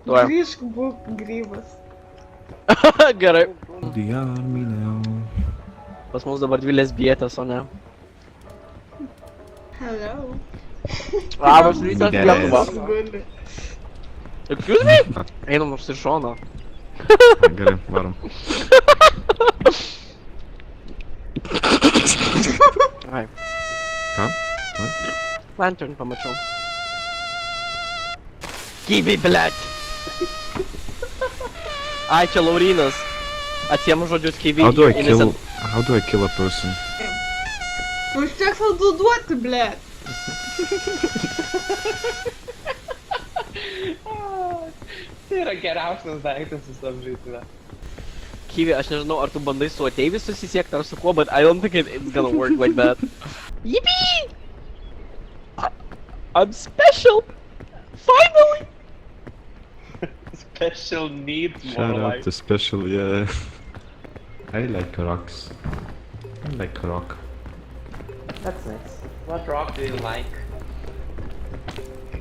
Tuoj. Grįžk, būk grybas. Gerai. The army now. Pas mus dabar 2 lesbietės, o ne? Hello. Labas rytas, Gerai. Lietuva. Guli. Excuse me? Einam nors iš šono. Gerai, varom. Ai, Ką? lantern pamačiau. Kibi, blėt! Ai, čia Laurynas. Atsiemu žodžius kibi. How do I kill a person? Nu, užtiek savo duoti, ble. Tai yra geriausias daiktas visam žaidime. Kivi, aš nežinau, ar tu bandai su ateivis susisiekti ar su kuo, but I don't think it's gonna work like that. Yippee! I'm special! Finally! Special needs more Shout out like. to special, yeah. I like rocks. I like rock. That's nice. What rock do you like?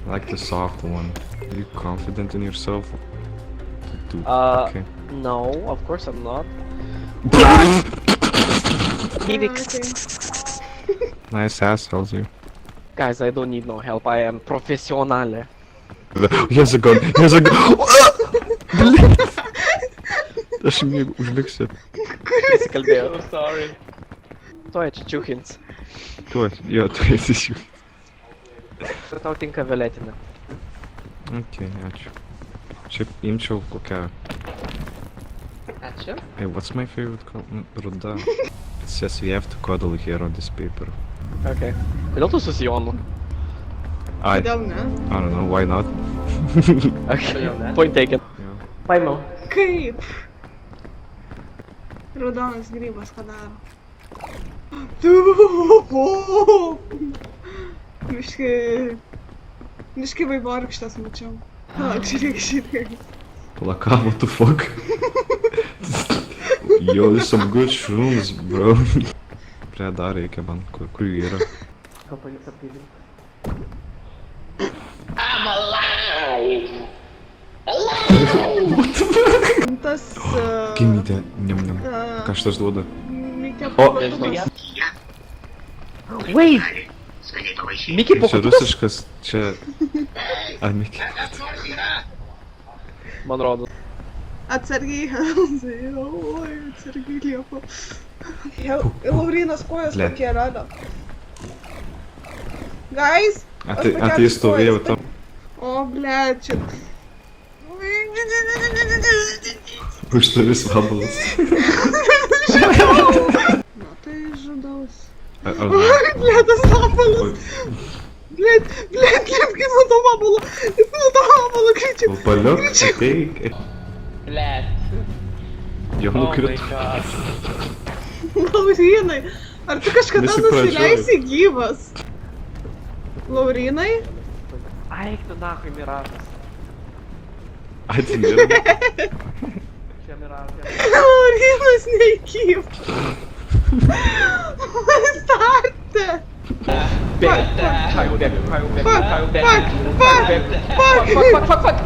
I like the soft one. Are you confident in yourself? Okay. No, of course I'm not. Okay. Nice assholes you. Guys, I don't need no help, I am professionale. Here's a gun! Here's a gun! Aš mėgau užliksiu. Pasikalbėjau. So sorry. Tuoj čičiuchins. Tuo, jo, turėsi iš jų. Ir tau tinka violetinė. Ok, ačiū. Šiaip imčiau kokią... Ačiū. Hey, what's my favorite color? Ruda. It says we have to cuddle here on this paper. Okay. Kodėl tu su Sijonu? I Kodėl ne? don't know, why not? Okay, point taken. Yeah. Paėmiau. Kaip? Raudonas grybas, ką daro? Miški vaivorykštės mačiau. Palauk, žiūrėk. Plaka, what the fuck? Yo, there's some good shrooms, bro. Prie dar reikia man, kur jų yra. Gal pavyks apgaivinti. Tas... Gimytė, niam. Ką šitas duoda? Mikė O, pakabukas. Wait! Miki Čia pokutus? rusiškas, čia... A, Miki. Man rodo. Atsargiai, Hanzai, oi, atsargiai Liepa. Laurinas kojas Blet. tokie rado. Guys! A tai stovėjau tam. O, ble, čia... Už tavis vabalas. Na, tai žudaus. Ar... Oi, ble, tas vabalas. Ble, kaip nuo to vabalo. Nuo to vabalo, greičiau. O paliuk, ateik. Blet. Jo Oh my nukrito. god. Laurinai, ar tu kažkada Visi pradžioj. nusileisi gyvas? Laurinai? Aik tu nachui miražas. Ai, tai nėra. Čia miražas. Laurinas neįgyv. Starte. Bėg! Ką jau bėg? Ką jau bėg? Fuck, Ką jau bėg? fuck, Ką jau bėg? fuck. Fuck!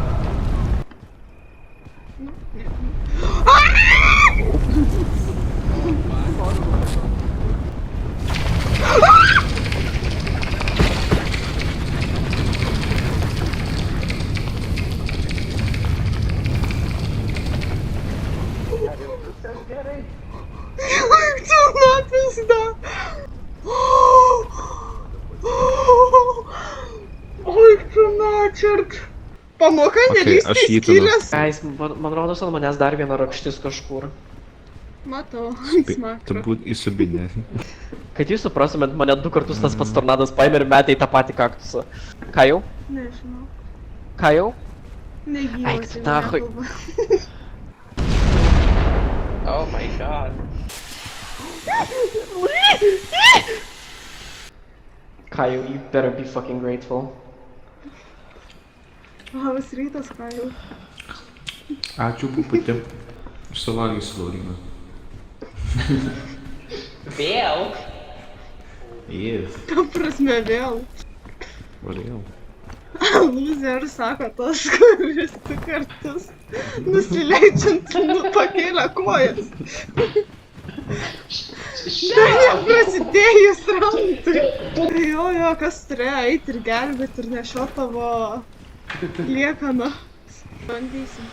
Kaip tu napizda? Oi, tu načert. Pamoka Okei, nelįsti aš į jį skylės. Guys, man rodos ant manęs dar viena rakštis kažkur. Matau, Tu smakro. būt įsubinė. Kad jūs suprastumėt, mane 2 kartus tas pats tornadas paėmė ir metė į tą patį kaktusą. Ką jau? Nežinau. Ką jau? Negyvas. Eik tu nachui. Oh my god. Ką jau, you better be fucking grateful. Labas rytas, ką jau. Ačiū, puputė. Aš suvalgysiu Lauriną. Vėl? Yes. Ta prasme vėl. Varėjau. Loser sako tas, kuris 2 kartus nusileidžiant pakėlė kojas. Dar neprasidėjus raundui. Jo, kas turėjo eiti ir gelbėti ir nešio tavo liekaną. Bandysim.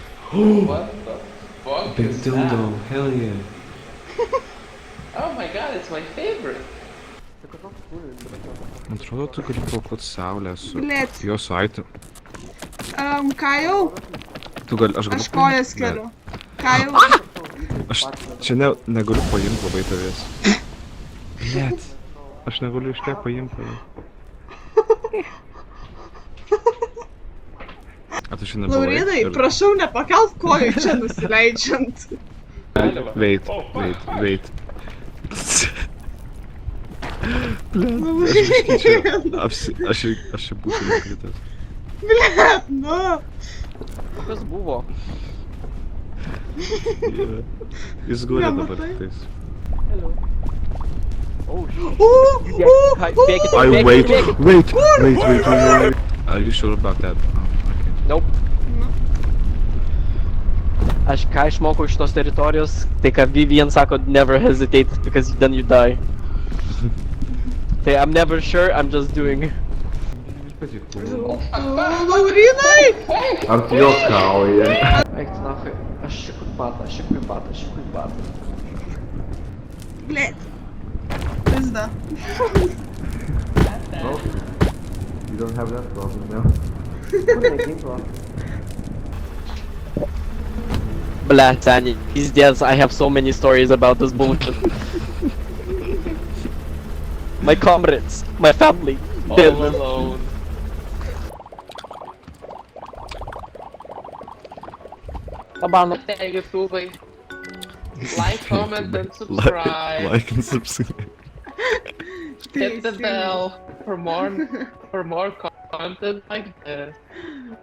What the fuck Big is dildo, that? hell yeah. Oh my god, it's my favorite. Man atrodo, tu gali paukot saulę su... Blet. Jo su aitu. Ką jau? Tu gali, aš galiu... Aš kojas keliu. Ką jau? Aš čia negaliu paimti labai tavęs. Blet. Aš negaliu iš tiek paimti tavęs. A tu šiandien buvai? Laurinai, prašau nepakelt kojų čia nusileidžiant. Wait. Aš čia būsiu nukritęs. Blet, nu. Kas buvo? Jis guli dabar Nematai? tais. Hello. Oh shit. Bėkit, bėkit. Wait. Are you sure about that? Oh, okay. Nope. Nu. Aš ką išmokau iš tos teritorijos, tai ką Vivian sako, never hesitate because then you die. Tai I'm never sure, I'm just doing. Laurinai! Ar tu juokauji? Eik tu nahai, aš čia kur bata. Blet. Pizda. You don't have that problem now. Blah, Tanya, these days I have so many stories about this bullshit. My comrades, my family, dead. All alone. Abano. Hey, YouTube. Like, comment, and subscribe. Like and subscribe. Hit the bell for more content like this.